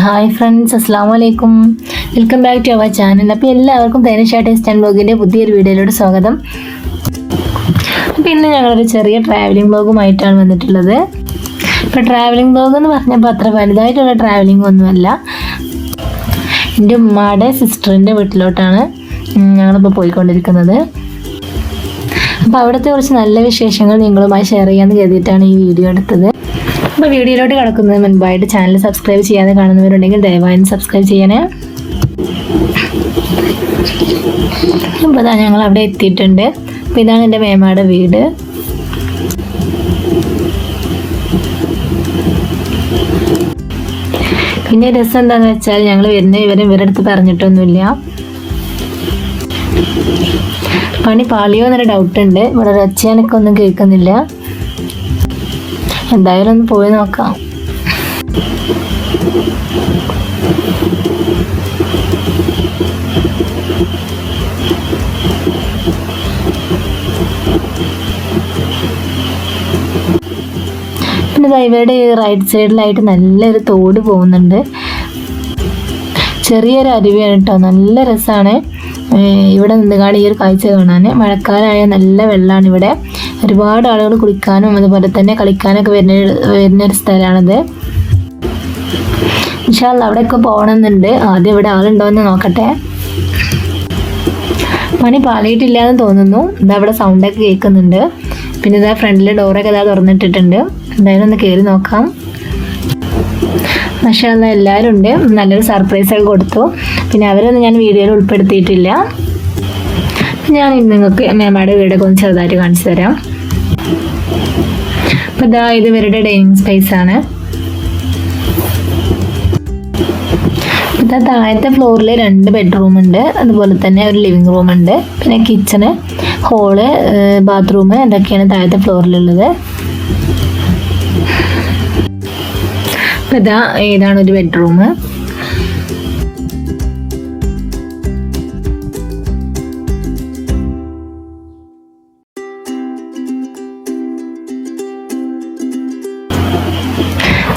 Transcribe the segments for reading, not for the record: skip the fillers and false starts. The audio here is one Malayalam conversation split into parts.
ഹായ് ഫ്രണ്ട്സ്, അസ്സാം വലൈക്കും. Welcome back to our channel. അപ്പോൾ എല്ലാവർക്കും തേനിഷ ടേസ്റ്റ് ആൻഡ് വ്ലോഗിൻ്റെ പുതിയൊരു വീഡിയോയിലോട്ട് സ്വാഗതം. അപ്പോൾ ഇന്ന് ഞങ്ങളൊരു ചെറിയ ട്രാവലിംഗ് വ്ലോഗുമായിട്ടാണ് വന്നിട്ടുള്ളത്. ഇപ്പോൾ ട്രാവലിംഗ് വ്ലോഗ് എന്ന് പറഞ്ഞപ്പോൾ അത്ര വലുതായിട്ടുള്ള ട്രാവലിംഗ് ഒന്നുമല്ല. എൻ്റെ ഉമ്മയുടെ സിസ്റ്ററിൻ്റെ വീട്ടിലോട്ടാണ് ഞങ്ങളിപ്പോൾ പോയിക്കൊണ്ടിരിക്കുന്നത്. അപ്പോൾ അവിടുത്തെ കുറച്ച് നല്ല വിശേഷങ്ങൾ നിങ്ങളുമായി ഷെയർ ചെയ്യാമെന്ന് കരുതിയിട്ടാണ് ഈ വീഡിയോ എടുത്തത്. അപ്പോൾ വീഡിയോയിലോട്ട് കിടക്കുന്നതിന് മുൻപായിട്ട് ചാനൽ സബ്സ്ക്രൈബ് ചെയ്യാതെ കാണുന്നവരുണ്ടെങ്കിൽ ദയവായി സബ്സ്ക്രൈബ് ചെയ്യണേ. അപ്പോൾ ഇതാ ഞങ്ങൾ അവിടെ എത്തിയിട്ടുണ്ട്. അപ്പോൾ ഇതാണ് എൻ്റെ മേമയുടെ വീട്. പിന്നെ രസം എന്താണെന്ന് വെച്ചാൽ ഞങ്ങൾ വരുന്ന ഇവരുടെ അടുത്ത് പറഞ്ഞിട്ടൊന്നുമില്ല. പണി പാളിയോ എന്നൊരു ഡൗട്ടുണ്ട്. ഇവിടെ ഒച്ചയാനൊക്കെ ഒന്നും കേൾക്കുന്നില്ല. എന്തായാലും ഒന്ന് പോയി നോക്കാം. പിന്നെ ഇവരുടെ റൈറ്റ് സൈഡിലായിട്ട് നല്ലൊരു തോട് പോകുന്നുണ്ട്. ചെറിയൊരു അരുവിയാണ് കേട്ടോ. നല്ല രസമാണ് ഇവിടെ നിന്നുകാണ് ഈ ഒരു കാഴ്ച കാണാൻ. മഴക്കാലമായ നല്ല വെള്ളമാണ് ഇവിടെ. ഒരുപാട് ആളുകൾ കുളിക്കാനും അതുപോലെ തന്നെ കളിക്കാനൊക്കെ വരുന്നൊരു സ്ഥലമാണിത്. ഇൻഷാ അല്ലാഹ് അവിടെയൊക്കെ പോകണമെന്നുണ്ട്. ആദ്യം ഇവിടെ ആളുണ്ടോയെന്ന് നോക്കട്ടെ. പണി പാളിയിട്ടില്ല എന്ന് തോന്നുന്നു. ഇതാ അവിടെ സൗണ്ടൊക്കെ കേൾക്കുന്നുണ്ട്. പിന്നെ ഇതാ ഫ്രണ്ടിലെ ഡോറൊക്കെ ഇതാ തുറന്നിട്ടിട്ടുണ്ട്. എന്തായാലും ഒന്ന് കയറി നോക്കാം. മാഷാ അല്ലാഹ് എല്ലാവരും ഉണ്ട്. നല്ലൊരു സർപ്രൈസൊക്കെ കൊടുത്തു. പിന്നെ അവരൊന്നും ഞാൻ വീഡിയോയിൽ ഉൾപ്പെടുത്തിയിട്ടില്ല. ഞാൻ നിങ്ങൾക്ക് മേമയുടെ വീടൊക്കെ ഒന്ന് ചെറുതായിട്ട് കാണിച്ചു തരാം. അപ്പോൾ ഇതാ ഇത് ഇവരുടെ ഡൈനിങ് സ്പേസ് ആണ്. ഇതാ താഴത്തെ ഫ്ലോറിൽ 2 ബെഡ്റൂം ഉണ്ട്. അതുപോലെ തന്നെ ഒരു ലിവിങ് റൂം ഉണ്ട്. പിന്നെ കിച്ചണ്, ഹോള്, ബാത്റൂം ഇതൊക്കെയാണ് താഴത്തെ ഫ്ലോറിലുള്ളത്. ഇതാ ഏതാണ് ഒരു ബെഡ്റൂം.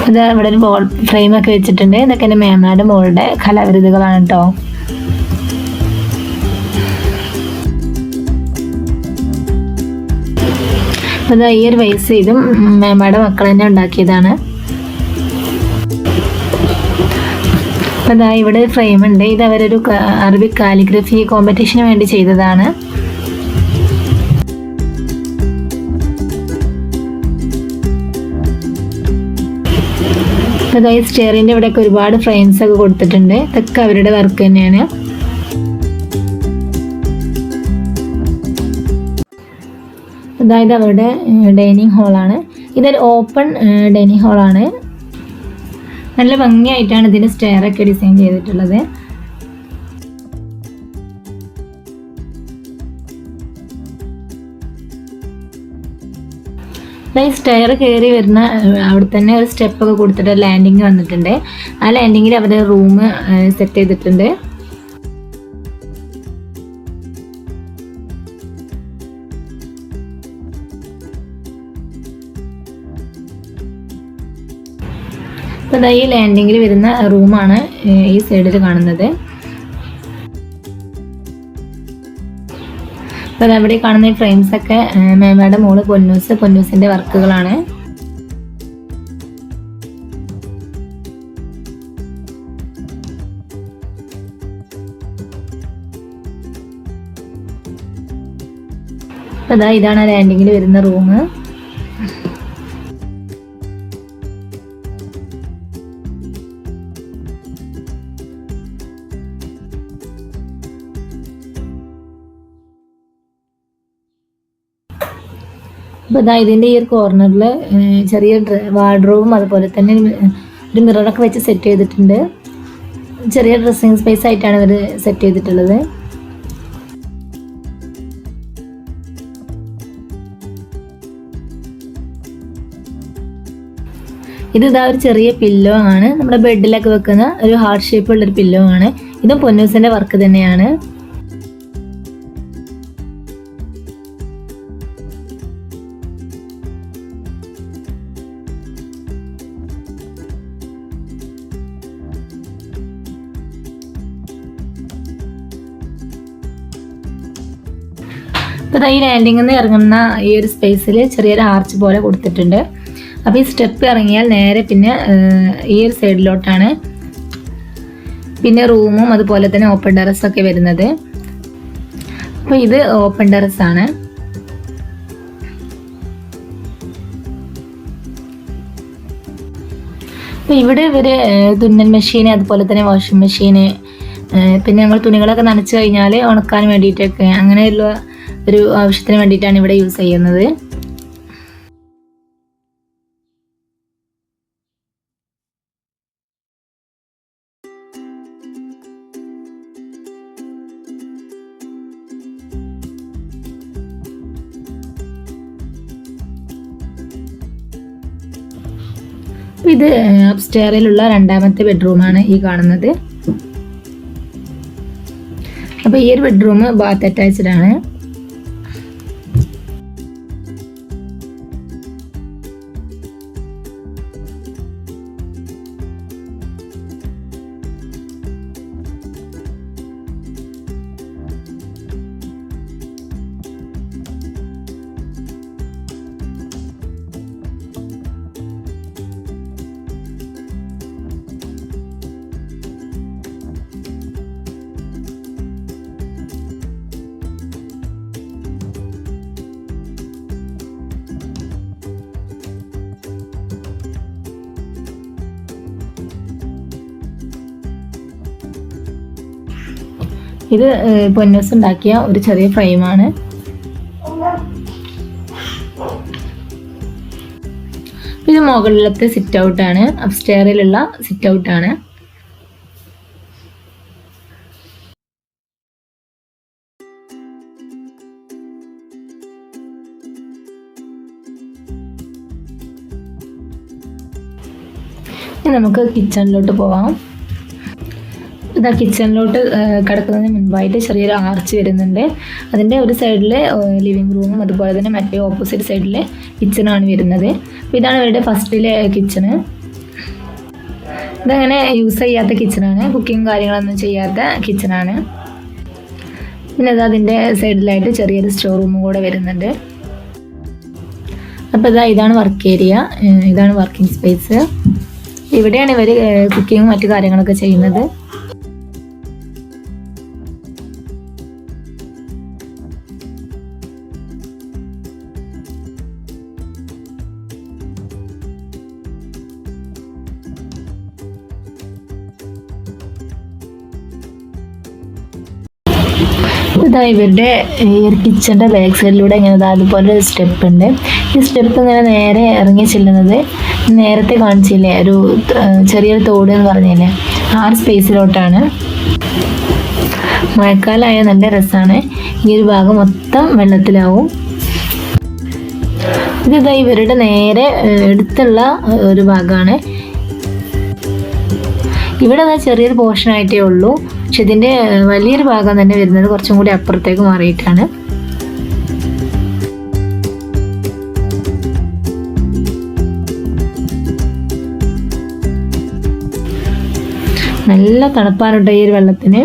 ഇത് ഇവിടെ ഒരു ബോൾ ഫ്രെയിമൊക്കെ വെച്ചിട്ടുണ്ട്. ഇതൊക്കെ എൻ്റെ മേമയുടെ മോളുടെ കലാവിരുതുകളാണ് കേട്ടോ. അപ്പോൾ ഈ ഒരു വയസ്സ് ഇതും മേമയുടെ മക്കൾ തന്നെ ഉണ്ടാക്കിയതാണ്. അപ്പോൾ ഇതാ ഇവിടെ ഫ്രെയിം ഉണ്ട്. ഇത് അവരൊരു അറബിക് കാലിഗ്രഫി കോമ്പറ്റീഷന് വേണ്ടി ചെയ്തതാണ്. അപ്പോൾ ഈ സ്റ്റെയറിൻ്റെ ഇവിടെയൊക്കെ ഒരുപാട് ഫ്രെയിംസ് ഒക്കെ കൊടുത്തിട്ടുണ്ട്. ഇതൊക്കെ അവരുടെ വർക്ക് തന്നെയാണ്. അതായത് അവരുടെ ഡൈനിങ് ഹാളാണ്. ഇതൊരു ഓപ്പൺ ഡൈനിങ് ഹാളാണ്. നല്ല ഭംഗിയായിട്ടാണ് ഇതിൻ്റെ സ്റ്റെയറൊക്കെ ഡിസൈൻ ചെയ്തിട്ടുള്ളത്. ഈ സ്റ്റെയർ കയറി വരുന്ന അവിടെ തന്നെ ഒരു സ്റ്റെപ്പൊക്കെ കൊടുത്തിട്ട് ലാൻഡിങ് വന്നിട്ടുണ്ട്. ആ ലാൻഡിങ്ങിൽ അവരുടെ റൂം സെറ്റ് ചെയ്തിട്ടുണ്ട്. അപ്പോൾ ഈ ലാൻഡിങ്ങിൽ വരുന്ന റൂമാണ് ഈ സൈഡിൽ കാണുന്നത്. അപ്പോൾ അവിടെ കാണുന്ന ഈ ഫ്രെയിംസ് ഒക്കെ മേമയുടെ മോള് പൊന്നൂസിൻ്റെ വർക്കുകളാണ്. അപ്പോൾ ഇതാണ് ലാൻഡിങ്ങിൽ വരുന്ന റൂം. അപ്പോൾ ഇതിൻ്റെ ഈ ഒരു കോർണറിൽ ചെറിയ വാർഡ്രോബും അതുപോലെ തന്നെ ഒരു മിററൊക്കെ വെച്ച് സെറ്റ് ചെയ്തിട്ടുണ്ട്. ചെറിയ ഡ്രസ്സിങ് സ്പേസ് ആയിട്ടാണ് ഇവർ സെറ്റ് ചെയ്തിട്ടുള്ളത്. ഇതാ ഒരു ചെറിയ പില്ലോ ആണ്. നമ്മുടെ ബെഡിലൊക്കെ വെക്കുന്ന ഒരു ഹാർട്ട് ഷേപ്പുള്ളൊരു പില്ലോ ആണ്. ഇതും പൊന്നൂസിൻ്റെ വർക്ക് തന്നെയാണ്. അപ്പോൾ ഈ ലാൻഡിങ്ങിൽ നിന്ന് ഇറങ്ങുന്ന ഈ ഒരു സ്പേസിൽ ചെറിയൊരു ആർച്ച് പോലെ കൊടുത്തിട്ടുണ്ട്. അപ്പോൾ ഈ സ്റ്റെപ്പ് ഇറങ്ങിയാൽ നേരെ പിന്നെ ഈ ഒരു സൈഡിലോട്ടാണ് പിന്നെ റൂമും അതുപോലെ തന്നെ ഓപ്പൺ ടെറസൊക്കെ വരുന്നത്. അപ്പോൾ ഇത് ഓപ്പൺ ടെറസാണ്. അപ്പോൾ ഇവിടെ ഇവർ തുന്നൽ മെഷീൻ അതുപോലെ തന്നെ വാഷിംഗ് മെഷീന് പിന്നെ നമ്മൾ തുണികളൊക്കെ നനച്ച് കഴിഞ്ഞാൽ ഉണക്കാൻ വേണ്ടിയിട്ടൊക്കെ അങ്ങനെയുള്ള ഒരു ആവശ്യത്തിന് വേണ്ടിയിട്ടാണ് ഇവിടെ യൂസ് ചെയ്യുന്നത്. ഇത് അപ്സ്റ്റെയറിലുള്ള രണ്ടാമത്തെ ബെഡ്റൂമാണ് ഈ കാണുന്നത്. അപ്പോൾ ഈ ഒരു ബെഡ്റൂം ബാത്ത് അറ്റാച്ച്ഡ് ആണ്. ഇത് പൊന്നൂസ് ഉണ്ടാക്കിയ ഒരു ചെറിയ ഫ്രെയിമാണ്. ഇത് മുകളിലത്തെ സിറ്റ് ഔട്ടാണ്, അപ്സ്റ്റെയറിലുള്ള സിറ്റ് ഔട്ടാണ്. നമുക്ക് കിച്ചണിലോട്ട് പോവാം. ഇതാ കിച്ചണിലോട്ട് കിടക്കുന്നതിന് മുൻപായിട്ട് ചെറിയൊരു ആർച്ച് വരുന്നുണ്ട്. അതിൻ്റെ ഒരു സൈഡിൽ ലിവിങ് റൂമും അതുപോലെ തന്നെ മറ്റേ ഓപ്പോസിറ്റ് സൈഡിൽ കിച്ചണാണ് വരുന്നത്. അപ്പോൾ ഇതാണ് ഇവരുടെ ഫസ്റ്റിലെ കിച്ചണ്. ഇതങ്ങനെ യൂസ് ചെയ്യാത്ത കിച്ചണാണ്, കുക്കിംഗ് കാര്യങ്ങളൊന്നും ചെയ്യാത്ത കിച്ചണാണ്. പിന്നെ അത് അതിൻ്റെ സൈഡിലായിട്ട് ചെറിയൊരു സ്റ്റോർ റൂമും കൂടെ വരുന്നുണ്ട്. അപ്പോൾ ഇതാണ് വർക്ക് ഏരിയ, ഇതാണ് വർക്കിംഗ് സ്പേസ്. ഇവിടെയാണ് ഇവർ കുക്കിങ്ങും മറ്റു കാര്യങ്ങളൊക്കെ ചെയ്യുന്നത്. ഇതാ ഇവരുടെ ഈ ഒരു കിച്ചൻ്റെ ബാക്ക് സൈഡിലൂടെ ഇങ്ങനെ അതുപോലെ ഒരു സ്റ്റെപ്പ് ഉണ്ട്. ഈ സ്റ്റെപ്പ് ഇങ്ങനെ നേരെ ഇറങ്ങി ചെല്ലുന്നത് നേരത്തെ കാണിച്ചില്ലേ ഒരു ചെറിയൊരു തോട് എന്ന് പറഞ്ഞില്ലേ ആ ഒരു സ്പേസിലോട്ടാണ്. മഴക്കാലമായ നല്ല രസമാണ്. ഈ ഒരു ഭാഗം മൊത്തം വെള്ളത്തിലാവും. ഇതാ ഇവരുടെ നേരെ അടുത്തുള്ള ഒരു ഭാഗമാണ്. ഇവിടെ ചെറിയൊരു പോർഷൻ ആയിട്ടേ ഉള്ളൂ, പക്ഷെ ഇതിൻ്റെ വലിയൊരു ഭാഗം തന്നെ വരുന്നത് കുറച്ചും കൂടി അപ്പുറത്തേക്ക് മാറിയിട്ടാണ്. നല്ല തണുപ്പാണ് ഈ ഒരു വെള്ളത്തിന്.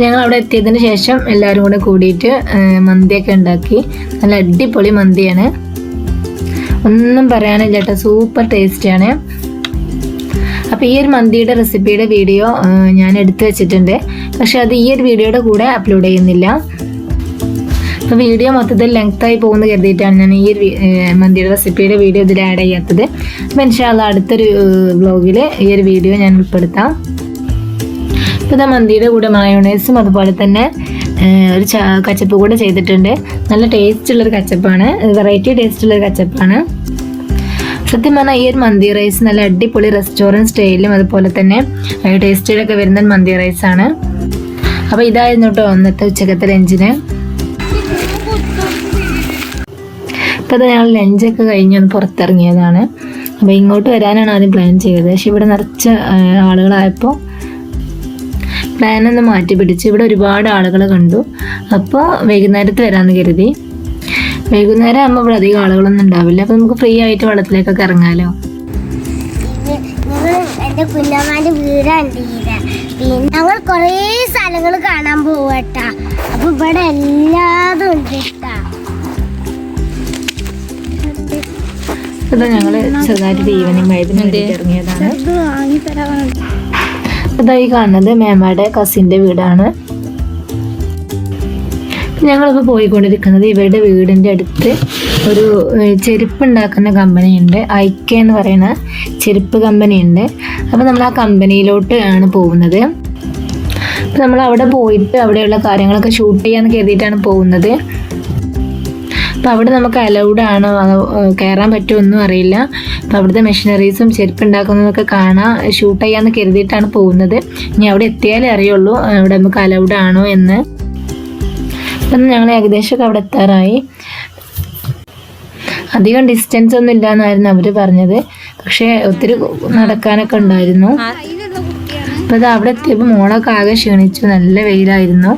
ഞങ്ങൾ അവിടെ എത്തിയതിന് ശേഷം എല്ലാവരും കൂടെ കൂടിയിട്ട് മന്തിയൊക്കെ ഉണ്ടാക്കി. നല്ല അടിപൊളി മന്തിയാണ്, ഒന്നും പറയാനില്ല കേട്ടോ, സൂപ്പർ ടേസ്റ്റിയാണ്. അപ്പോൾ ഈ ഒരു മന്തിയുടെ റെസിപ്പിയുടെ വീഡിയോ ഞാൻ എടുത്തു വെച്ചിട്ടുണ്ട്, പക്ഷെ അത് ഈ ഒരു വീഡിയോയുടെ കൂടെ അപ്ലോഡ് ചെയ്യുന്നില്ല. അപ്പോൾ വീഡിയോ മൊത്തത്തിൽ ലെങ്തായി പോകുന്ന കരുതിയിട്ടാണ് ഞാൻ ഈ ഒരു മന്തിയുടെ റെസിപ്പിയുടെ വീഡിയോ ഇതിൽ ആഡ് ചെയ്യാത്തത്. അപ്പോൾ ഇൻഷാ അല്ലാഹ് അടുത്തൊരു വ്ലോഗിൽ ഈ ഒരു വീഡിയോ ഞാൻ ഉൾപ്പെടുത്താം. ഇപ്പോൾ ഇതാ മന്തിയുടെ കൂടെ മയോണൈസും അതുപോലെ തന്നെ ഒരു കച്ചപ്പ് കൂടെ ചെയ്തിട്ടുണ്ട്. നല്ല ടേസ്റ്റുള്ളൊരു കച്ചപ്പാണ്, വെറൈറ്റി ടേസ്റ്റുള്ളൊരു കച്ചപ്പാണ്. സത്യം പറഞ്ഞാൽ ഈ ഒരു മന്തി റൈസ് നല്ല അടിപൊളി റെസ്റ്റോറൻറ്റ് സ്റ്റൈലും അതുപോലെ തന്നെ ടേസ്റ്റിലൊക്കെ വരുന്ന മന്തി റൈസാണ്. അപ്പോൾ ഇതായിരുന്നു കേട്ടോ ഇന്നത്തെ ഉച്ചക്കത്തെ ലഞ്ചിന്. ഇപ്പോൾ ഞങ്ങൾ ലഞ്ചൊക്കെ കഴിഞ്ഞ് ഒന്ന് പുറത്തിറങ്ങിയതാണ്. അപ്പോൾ ഇങ്ങോട്ട് വരാനാണ് ആദ്യം പ്ലാൻ ചെയ്തത്. പക്ഷെ ഇവിടെ നിറച്ച് ആളുകളായപ്പോൾ പ്ലാനൊന്ന് മാറ്റി പിടിച്ച്. ഇവിടെ ഒരുപാട് ആളുകൾ കണ്ടു. അപ്പോൾ വൈകുന്നേരത്ത് വരാമെന്ന് കരുതി. വൈകുന്നേരം ആകുമ്പോൾ ഇവിടെ അധികം ആളുകളൊന്നും ഉണ്ടാവില്ല. അപ്പോൾ നമുക്ക് ഫ്രീ ആയിട്ട് വെള്ളത്തിലേക്കൊക്കെ ഇറങ്ങാമല്ലോ. എൻ്റെ കുഞ്ഞമ്മാൻ്റെ വീടാണ് പിന്നെ ഞങ്ങൾ കുറേ സ്ഥലങ്ങൾ കാണാൻ പോവട്ടാ. അപ്പൊ ഇവിടെ എല്ലാതും ഉണ്ട് കേട്ടാ. ഇതാ ഞങ്ങള് ചെറുതായിട്ട് ഈവനിങ് വൈകിട്ട് ഇറങ്ങിയതാണ്. ഇതായി കാണുന്നത് മേമയുടെ കസിൻ്റെ വീടാണ്. ഞങ്ങളിപ്പോൾ പോയിക്കൊണ്ടിരിക്കുന്നത് ഇവരുടെ വീടിൻ്റെ അടുത്ത് ഒരു ചെരുപ്പ് ഉണ്ടാക്കുന്ന കമ്പനിയുണ്ട്. ഐക്ക എന്ന് പറയുന്ന ചെരുപ്പ് കമ്പനിയുണ്ട്. അപ്പോൾ നമ്മൾ ആ കമ്പനിയിലോട്ട് ആണ് പോകുന്നത്. അപ്പോൾ നമ്മൾ അവിടെ പോയിട്ട് അവിടെയുള്ള കാര്യങ്ങളൊക്കെ ഷൂട്ട് ചെയ്യാന്ന് കരുതിയിട്ടാണ് പോകുന്നത്. അപ്പോൾ അവിടെ നമുക്ക് അലൗഡ് ആണോ കയറാൻ പറ്റുമോ ഒന്നും അറിയില്ല. അപ്പോൾ അവിടുത്തെ മെഷീനറീസും ചെരുപ്പ് ഉണ്ടാക്കുന്നതൊക്കെ കാണാൻ ഷൂട്ട് ചെയ്യാന്ന് കരുതിയിട്ടാണ് പോകുന്നത്. ഇനി അവിടെ എത്തിയാലേ അറിയുള്ളൂ അവിടെ നമുക്ക് അലൗഡ് ആണോ എന്ന്. അപ്പം ഞങ്ങൾ ഏകദേശമൊക്കെ അവിടെ എത്താറായി. അധികം ഡിസ്റ്റൻസ് ഒന്നും ഇല്ലയെന്നായിരുന്നു അവർ പറഞ്ഞത്. പക്ഷേ ഒത്തിരി നടക്കാനൊക്കെ ഉണ്ടായിരുന്നു. അപ്പോൾ അത് അവിടെ എത്തിയപ്പോൾ മോളൊക്കെ ആകെ ക്ഷീണിച്ചു. നല്ല വെയിലായിരുന്നു.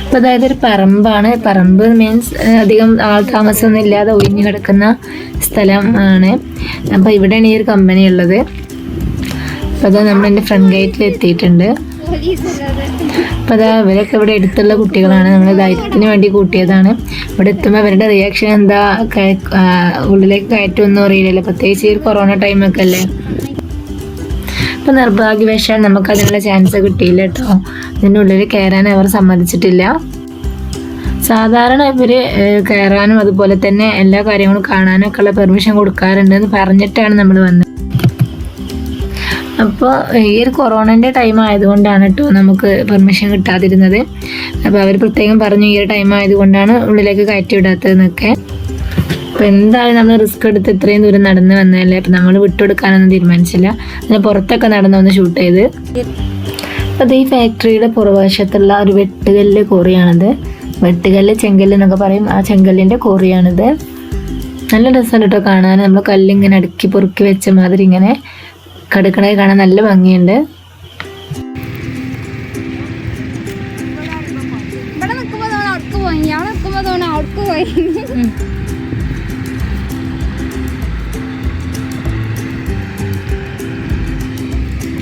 അപ്പോൾ അതായത് ഒരു പറമ്പാണ്. പറമ്പ് മീൻസ് അധികം ആൾ താമസമൊന്നും ഇല്ലാതെ ഒഴിഞ്ഞു കിടക്കുന്ന സ്ഥലം ആണ്. അപ്പോൾ ഇവിടെയാണ് ഈ ഒരു കമ്പനി ഉള്ളത്. അപ്പോൾ അത് നമ്മൾ എൻ്റെ ഫ്രണ്ട് ഗേറ്റിൽ എത്തിയിട്ടുണ്ട്. അപ്പോൾ അതാ ഇവരൊക്കെ ഇവിടെ അടുത്തുള്ള കുട്ടികളാണ്. നമ്മൾ ധൈര്യത്തിന് വേണ്ടി കൂട്ടിയതാണ്. ഇവിടെ എത്തുമ്പോൾ അവരുടെ റിയാക്ഷൻ എന്താ, ഉള്ളിലേക്ക് കയറ്റുമൊന്നും അറിയില്ലല്ലോ, പ്രത്യേകിച്ച് ഈ കൊറോണ ടൈമൊക്കെ അല്ലേ. അപ്പോൾ നിർഭാഗ്യവശാൽ നമുക്ക് അതിനുള്ള ചാൻസ് കിട്ടിയില്ല കേട്ടോ. ഇതിൻ്റെ ഉള്ളിൽ കയറാൻ അവർ സമ്മതിച്ചിട്ടില്ല. സാധാരണ ഇവർ കയറാനും അതുപോലെ തന്നെ എല്ലാ കാര്യങ്ങളും കാണാനും ഒക്കെ ഉള്ള പെർമിഷൻ കൊടുക്കാറുണ്ടെന്ന് പറഞ്ഞിട്ടാണ് നമ്മൾ വന്നത്. അപ്പോൾ ഈ ഒരു കൊറോണൻ്റെ ടൈം ആയതുകൊണ്ടാണ് കേട്ടോ നമുക്ക് പെർമിഷൻ കിട്ടാതിരുന്നത്. അപ്പോൾ അവർ പ്രത്യേകം പറഞ്ഞു ഈ ഒരു ടൈം ആയതുകൊണ്ടാണ് ഉള്ളിലേക്ക് കയറ്റി വിടാത്തതെന്നൊക്കെ. അപ്പോൾ എന്തായാലും നമ്മൾ റിസ്ക് എടുത്ത് ഇത്രയും ദൂരം നടന്ന് വന്നതല്ലേ. അപ്പം നമ്മൾ വിട്ടുകൊടുക്കാനൊന്നും തീരുമാനിച്ചില്ല. അതിന് പുറത്തൊക്കെ നടന്ന് വന്ന് ഷൂട്ട് ചെയ്ത്. അപ്പോൾ ഈ ഫാക്ടറിയുടെ പുറവശത്തുള്ള ഒരു വെട്ടുകല്ല് കോറിയാണിത്. വെട്ടുകല്ല് ചെങ്കല്ല് എന്നൊക്കെ പറയും. ആ ചെങ്കല്ലിൻ്റെ കോറിയാണിത്. നല്ല രസമാണ് കേട്ടോ കാണാൻ. നമ്മൾ കല്ലിങ്ങനെ അടുക്കി പൊറുക്കി വെച്ച മാതിരി ഇങ്ങനെ കടുക്കണേ കാണാൻ നല്ല ഭംഗിയുണ്ട്.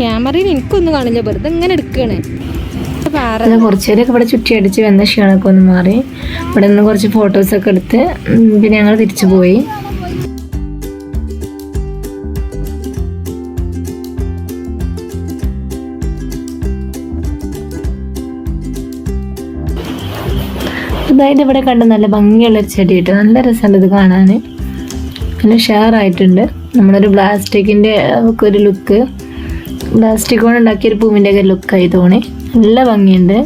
ക്യാമറയിൽ എനിക്കൊന്നും കാണില്ല, വെറുതെ ഇങ്ങനെ എടുക്കണേ. കുറച്ചേരൊക്കെ ഇവിടെ ചുറ്റി അടിച്ച് വന്ന ക്ഷീണമൊക്കെ ഒന്ന് മാറി. ഇവിടെ നിന്ന് കുറച്ച് ഫോട്ടോസൊക്കെ എടുത്ത് പിന്നെ ഞങ്ങൾ തിരിച്ചു പോയി. അതായത് ഇവിടെ കണ്ട നല്ല ഭംഗിയുള്ളൊരു ചെടി കിട്ടും. നല്ല രസമുണ്ട് ഇത് കാണാൻ. നല്ല ഷെയറായിട്ടുണ്ട്. നമ്മളൊരു പ്ലാസ്റ്റിക്കിൻ്റെ ഒക്കെ ഒരു ലുക്ക്, പ്ലാസ്റ്റിക് കൊണ്ട് ഉണ്ടാക്കിയൊരു പൂവിൻ്റെ ഒക്കെ ലുക്കായി തോന്നി. നല്ല ഭംഗിയുണ്ട്.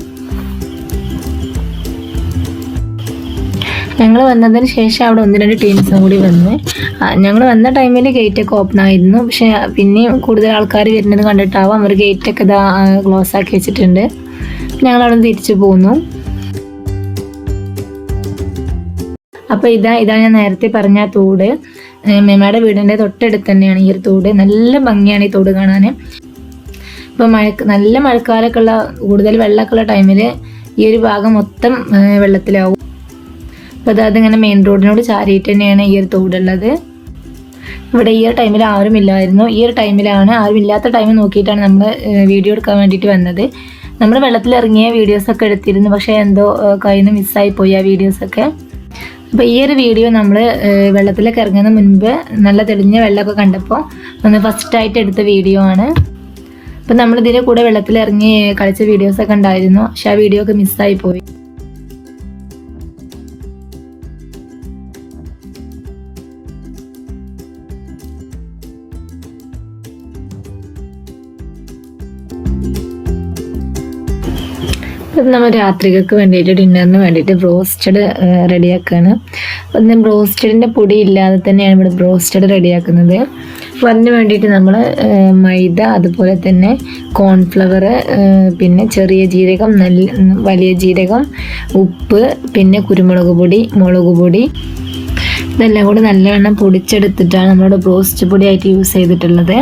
ഞങ്ങൾ വന്നതിന് ശേഷം അവിടെ 1-2 ടീംസും കൂടി വന്ന്. ഞങ്ങൾ വന്ന ടൈമിൽ ഗേറ്റൊക്കെ ഓപ്പൺ ആയിരുന്നു. പക്ഷേ പിന്നെയും കൂടുതൽ ആൾക്കാർ വരുന്നത് കണ്ടിട്ടാവാം അവർ ഗേറ്റൊക്കെ ഇതാ ക്ലോസ് ആക്കി വെച്ചിട്ടുണ്ട്. ഞങ്ങളവിടെ തിരിച്ചു പോന്നു. അപ്പോൾ ഇതാണ് ഞാൻ നേരത്തെ പറഞ്ഞ തോട്. മേമയുടെ വീടിൻ്റെ തൊട്ടടുത്ത് തന്നെയാണ് ഈ ഒരു തോട്. നല്ല ഭംഗിയാണ് ഈ തോട് കാണാൻ. ഇപ്പോൾ നല്ല മഴക്കാലമൊക്കെ ഉള്ള കൂടുതൽ വെള്ളമൊക്കെ ഉള്ള ടൈമിൽ ഈ ഒരു ഭാഗം മൊത്തം വെള്ളത്തിലാവും. അപ്പോൾ അതിങ്ങനെ മെയിൻ റോഡിനോട് ചാരിയിട്ട് തന്നെയാണ് ഈ ഒരു തോടുള്ളത്. ഇവിടെ ഈ ഒരു ടൈമിൽ ആരും ഇല്ലായിരുന്നു. ഈ ഒരു ടൈമിലാണ് ആരും ഇല്ലാത്ത ടൈം നോക്കിയിട്ടാണ് നമ്മൾ വീഡിയോ എടുക്കാൻ വേണ്ടിയിട്ട് വന്നത്. നമ്മൾ വെള്ളത്തിലിറങ്ങിയ വീഡിയോസൊക്കെ എടുത്തിരുന്നു. പക്ഷേ എന്തോ കയ്യിൽ നിന്ന് മിസ്സായി പോയി ആ വീഡിയോസൊക്കെ. അപ്പോൾ ഈ ഒരു വീഡിയോ നമ്മൾ വെള്ളത്തിലേക്ക് ഇറങ്ങുന്ന മുൻപ് നല്ല തെളിഞ്ഞ വെള്ളമൊക്കെ കണ്ടപ്പോൾ ഒന്ന് ഫസ്റ്റായിട്ട് എടുത്ത വീഡിയോ ആണ്. അപ്പം നമ്മളിതിൻ്റെ കൂടെ വെള്ളത്തിലിറങ്ങി കളിച്ച വീഡിയോസൊക്കെ ഉണ്ടായിരുന്നു. പക്ഷെ ആ വീഡിയോ ഒക്കെ മിസ്സായി പോയി. അപ്പം നമ്മൾ രാത്രികൾക്ക് വേണ്ടിയിട്ട് ഡിന്നറിന് വേണ്ടിയിട്ട് ബ്രോസ്റ്റഡ് റെഡിയാക്കുകയാണ്. അപ്പം ബ്രോസ്റ്റഡിൻ്റെ പൊടി ഇല്ലാതെ തന്നെയാണ് ഇവിടെ ബ്രോസ്റ്റഡ് റെഡിയാക്കുന്നത്. അപ്പോൾ അതിന് വേണ്ടിയിട്ട് നമ്മൾ മൈദ, അതുപോലെ തന്നെ കോൺഫ്ലവർ, പിന്നെ ചെറിയ ജീരകം, വലിയ ജീരകം, ഉപ്പ്, പിന്നെ കുരുമുളക് പൊടി, മുളക് പൊടി, ഇതെല്ലാം കൂടി നല്ലവണ്ണം പൊടിച്ചെടുത്തിട്ടാണ് നമ്മളിവിടെ ബ്രോസ്റ്റ് പൊടിയായിട്ട് യൂസ് ചെയ്തിട്ടുള്ളത്.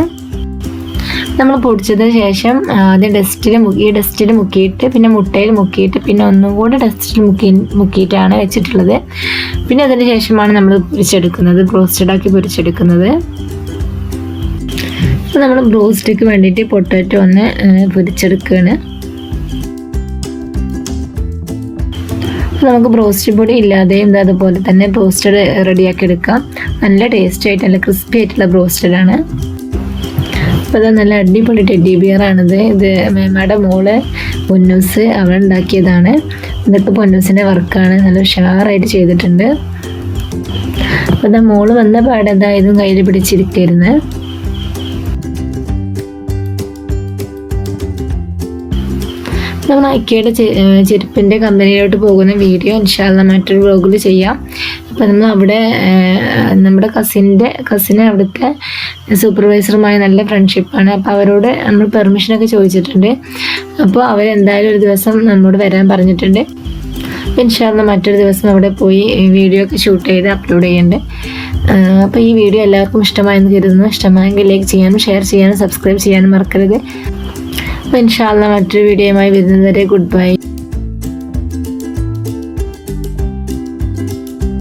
നമ്മൾ പൊടിച്ചതിന് ശേഷം ആദ്യം ഡസ്റ്റിൽ മുക്കിയിട്ട് പിന്നെ മുട്ടയിൽ മുക്കിയിട്ട് പിന്നെ ഒന്നും കൂടി ഡസ്റ്റിൽ മുക്കിയിട്ടാണ് വെച്ചിട്ടുള്ളത്. പിന്നെ അതിന് ശേഷമാണ് നമ്മൾ പൊരിച്ചെടുക്കുന്നത്, ബ്രോസ്റ്റഡാക്കി പൊരിച്ചെടുക്കുന്നത്. അപ്പോൾ നമ്മൾ ബ്രോസ്റ്റയ്ക്ക് വേണ്ടിയിട്ട് പൊട്ടാറ്റോ ഒന്ന് പൊരിച്ചെടുക്കുകയാണ്. നമുക്ക് ബ്രോസ്റ്റ് പൊടി ഇല്ലാതെയും അതുപോലെ തന്നെ ബ്രോസ്റ്റഡ് റെഡിയാക്കി എടുക്കാം. നല്ല ടേസ്റ്റ് ആയിട്ട് നല്ല ക്രിസ്പി ആയിട്ടുള്ള ബ്രോസ്റ്റഡാണ്. അപ്പോൾ അത് നല്ല അടിപൊളി ടെഡ്ഡി ബിയറാണിത്. ഇത് മേമ്മയുടെ മോള് പൊന്നൂസ് അവൾ ഉണ്ടാക്കിയതാണ്. ഇതൊക്കെ പൊന്നൂസിൻ്റെ വർക്കാണ്, നല്ല ഉഷാറായിട്ട് ചെയ്തിട്ടുണ്ട്. അപ്പോൾ ഇതാ മോള് വന്ന പാടെന്താ ഇതും കയ്യിൽ പിടിച്ചിരിക്കരുന്ന്. നമ്മൾ ഐക്കയുടെ ചെരുപ്പിൻ്റെ കമ്പനിയിലോട്ട് പോകുന്ന വീഡിയോ ഇൻഷാ അല്ലാഹ് മറ്റൊരു വ്ലോഗിൽ ചെയ്യാം. അപ്പോൾ നമ്മൾ അവിടെ നമ്മുടെ കസിന് അവിടുത്തെ സൂപ്പർവൈസറുമായി നല്ല ഫ്രണ്ട്ഷിപ്പാണ്. അപ്പോൾ അവരോട് നമ്മൾ പെർമിഷനൊക്കെ ചോദിച്ചിട്ടുണ്ട്. അപ്പോൾ അവരെന്തായാലും ഒരു ദിവസം നമ്മോട് വരാൻ പറഞ്ഞിട്ടുണ്ട്. അപ്പോൾ ഇൻഷാ അല്ലാഹ് മറ്റൊരു ദിവസം അവിടെ പോയി വീഡിയോ ഒക്കെ ഷൂട്ട് ചെയ്ത് അപ്ലോഡ് ചെയ്യുന്നുണ്ട്. അപ്പോൾ ഈ വീഡിയോ എല്ലാവർക്കും ഇഷ്ടമായെന്ന് കരുതുന്നു. ഇഷ്ടമായെങ്കിൽ ലൈക്ക് ചെയ്യാനും ഷെയർ ചെയ്യാനും സബ്സ്ക്രൈബ് ചെയ്യാനും മറക്കരുത്. അപ്പോൾ ഇൻഷാ അല്ലാഹ് മറ്റൊരു വീഡിയോയുമായി വരുന്നത് വരെ ഗുഡ് ബൈ.